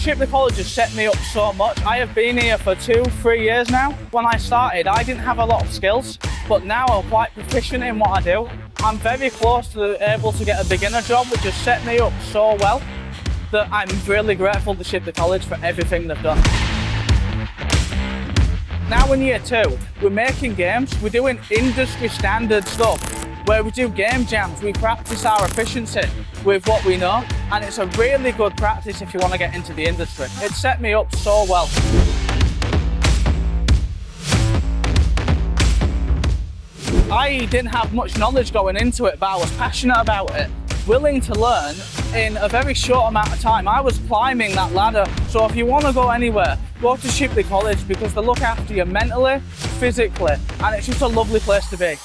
Shipley College has set me up so much. I have been here for 2-3 years now. When I started, I didn't have a lot of skills, but now I'm quite proficient in what I do. I'm very close to able to get a beginner job, which has set me up so well that I'm really grateful to Shipley College for everything they've done. Now in year 2, we're making games, we're doing industry standard stuff, where we do game jams, we practice our efficiency with what we know, and it's a really good practice if you want to get into the industry. It set me up so well. I didn't have much knowledge going into it, but I was passionate about it, willing to learn in a very short amount of time. I was climbing that ladder, so if you want to go anywhere, go to Shipley College because they look after you mentally, physically, and it's just a lovely place to be.